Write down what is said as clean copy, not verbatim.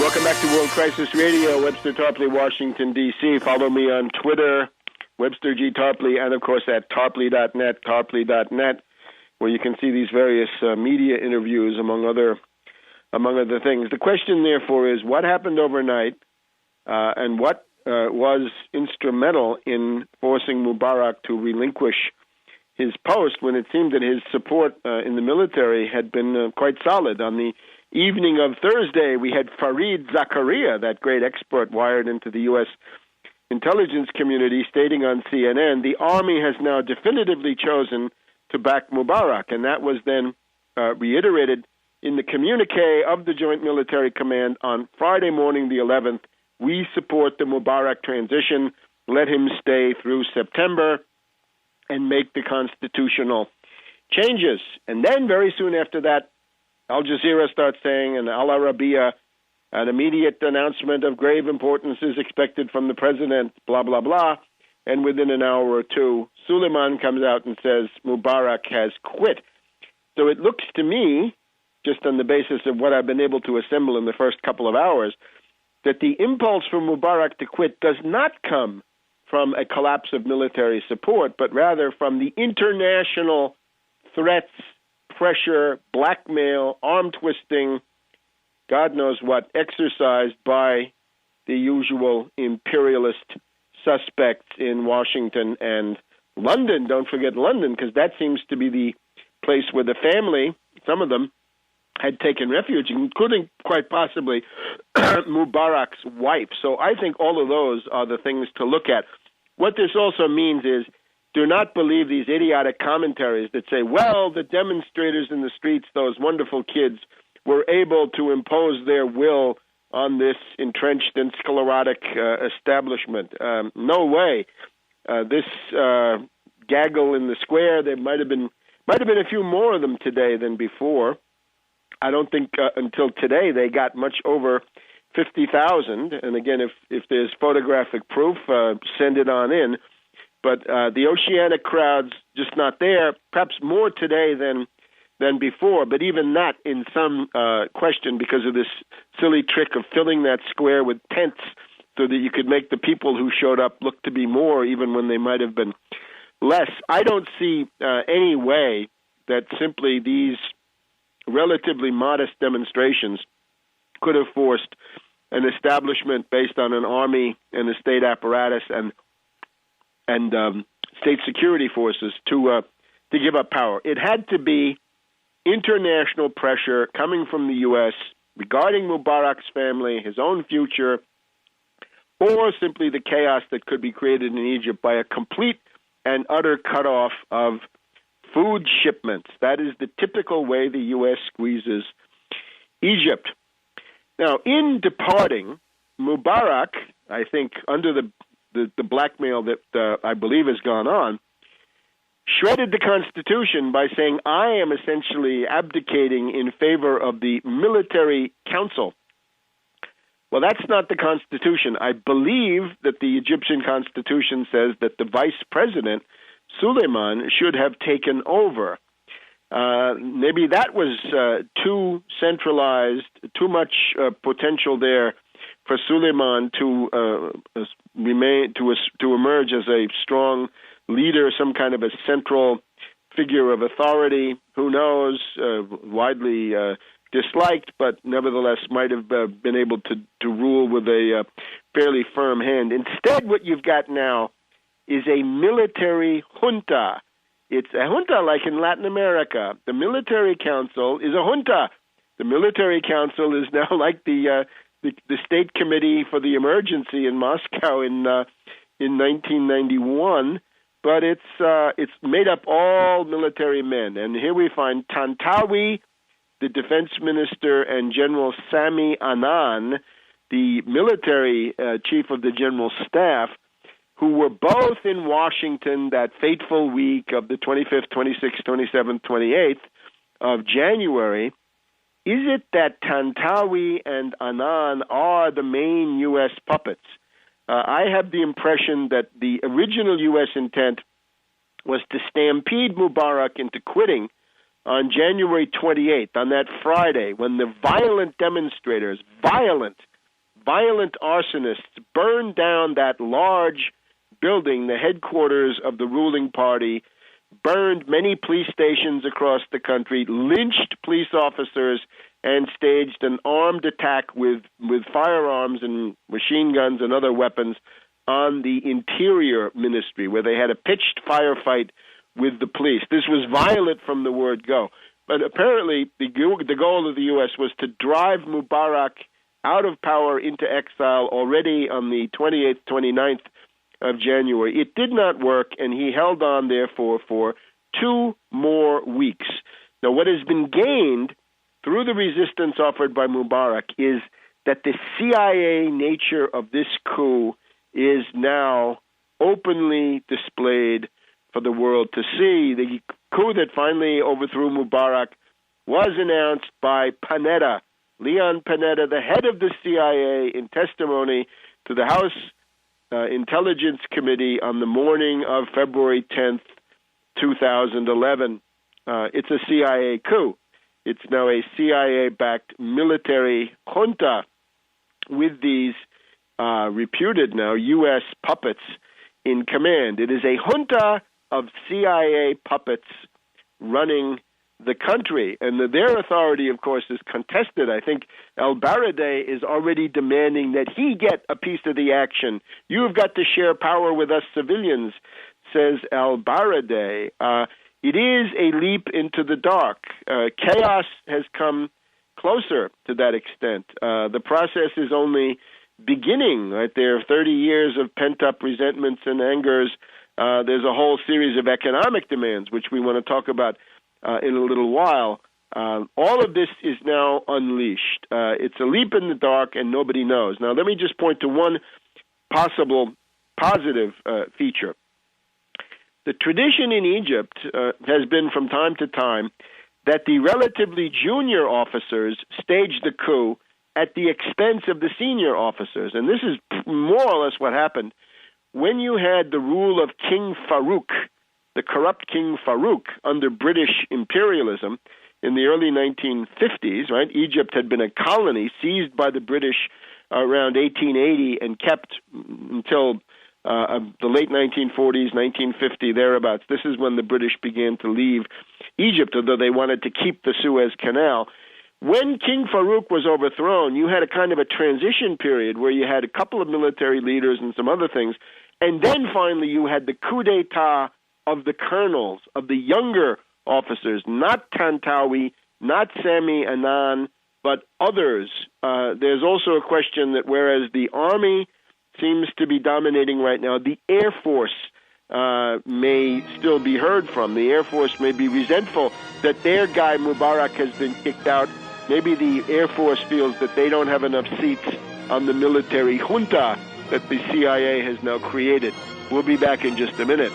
Welcome back to World Crisis Radio. Webster Tarpley, Washington, D.C. Follow me on Twitter, Webster G. Tarpley, and, of course, at tarpley.net, tarpley.net, where you can see these various media interviews, among other things. The question, therefore, is what happened overnight and what was instrumental in forcing Mubarak to relinquish his post when it seemed that his support in the military had been quite solid. On the evening of Thursday, we had Fareed Zakaria, that great expert wired into the U.S. intelligence community, stating on CNN, the Army has now definitively chosen to back Mubarak, and that was then reiterated in the communique of the Joint Military Command on Friday morning, the 11th. We support the Mubarak transition. Let him stay through September and make the constitutional changes. And then very soon after that, Al Jazeera starts saying, and Al Arabiya, an immediate announcement of grave importance is expected from the president, blah, blah, blah. And within an hour or two, Suleiman comes out and says Mubarak has quit. So it looks to me, just on the basis of what I've been able to assemble in the first couple of hours, that the impulse for Mubarak to quit does not come from a collapse of military support, but rather from the international threats, pressure, blackmail, arm twisting, God knows what, exercised by the usual imperialist suspects in Washington and London. Don't forget London, because that seems to be the place where the family, some of them, had taken refuge, including quite possibly Mubarak's wife. So I think all of those are the things to look at. What this also means is, do not believe these idiotic commentaries that say, well, the demonstrators in the streets, those wonderful kids, were able to impose their will on this entrenched and sclerotic establishment. No way. This gaggle in the square, there might have been a few more of them today than before. I don't think until today they got much over 50,000. And again, if there's photographic proof, send it on in. But the Oceanic crowd's just not there, perhaps more today than before, but even that in some question because of this silly trick of filling that square with tents so that you could make the people who showed up look to be more even when they might have been less. I don't see any way that simply these relatively modest demonstrations could have forced an establishment based on an army and a state apparatus and state security forces to give up power. It had to be international pressure coming from the U.S. regarding Mubarak's family, his own future, or simply the chaos that could be created in Egypt by a complete and utter cutoff of food shipments. That is the typical way the U.S. squeezes Egypt. Now, in departing, Mubarak, I think, under the blackmail that I believe has gone on, shredded the Constitution by saying, I am essentially abdicating in favor of the military council. Well, that's not the Constitution. I believe that the Egyptian Constitution says that the vice president, Suleiman, should have taken over. Maybe that was too centralized, too much potential there for Suleiman to emerge as a strong leader, some kind of a central figure of authority. Who knows? Widely disliked, but nevertheless might have been able to rule with a fairly firm hand. Instead, what you've got now is a military junta. It's a junta like in Latin America. The military council is a junta. The military council is now like the state committee for the emergency in Moscow in 1991, but it's made up all military men. And here we find Tantawi, the defense minister, and General Sami Anan, the military chief of the general staff, who were both in Washington that fateful week of the 25th, 26th, 27th, 28th of January. Is it that Tantawi and Anan are the main U.S. puppets? I have the impression that the original U.S. intent was to stampede Mubarak into quitting on January 28th, on that Friday, when the violent demonstrators, violent arsonists burned down that large building, the headquarters of the ruling party, burned many police stations across the country, lynched police officers, and staged an armed attack with firearms and machine guns and other weapons on the Interior Ministry, where they had a pitched firefight with the police. This was violent from the word go. But apparently the goal of the U.S. was to drive Mubarak out of power into exile already on the 28th, 29th of January. It did not work, and he held on, therefore, for 2 more weeks. Now, what has been gained through the resistance offered by Mubarak is that the CIA nature of this coup is now openly displayed for the world to see. The coup that finally overthrew Mubarak was announced by Panetta, Leon Panetta, the head of the CIA, in testimony to the House Intelligence Committee on the morning of February 10th, 2011. It's a CIA coup. It's now a CIA-backed military junta with these reputed now U.S. puppets in command. It is a junta of CIA puppets running the country, and their authority, of course, is contested. I think El-Baradei is already demanding that he get a piece of the action. You've got to share power with us civilians, says El-Baradei. It is a leap into the dark. Chaos has come closer to that extent. The process is only beginning. Right? There are 30 years of pent-up resentments and angers. There's a whole series of economic demands, which we want to talk about in a little while. All of this is now unleashed. It's a leap in the dark, and nobody knows. Now, let me just point to one possible positive feature. The tradition in Egypt has been from time to time that the relatively junior officers stage the coup at the expense of the senior officers. And this is more or less what happened when you had the rule of King Farouk, the corrupt King Farouk, under British imperialism in the early 1950s, right? Egypt had been a colony seized by the British around 1880 and kept until the late 1940s, 1950, thereabouts. This is when the British began to leave Egypt, although they wanted to keep the Suez Canal. When King Farouk was overthrown, you had a kind of a transition period where you had a couple of military leaders and some other things, and then finally you had the coup d'etat of the colonels, of the younger officers, not Tantawi, not Sami Anan, but others. There's also a question that whereas the army seems to be dominating right now, the Air Force may still be heard from. The Air Force may be resentful that their guy Mubarak has been kicked out. Maybe the Air Force feels that they don't have enough seats on the military junta that the CIA has now created. We'll be back in just a minute.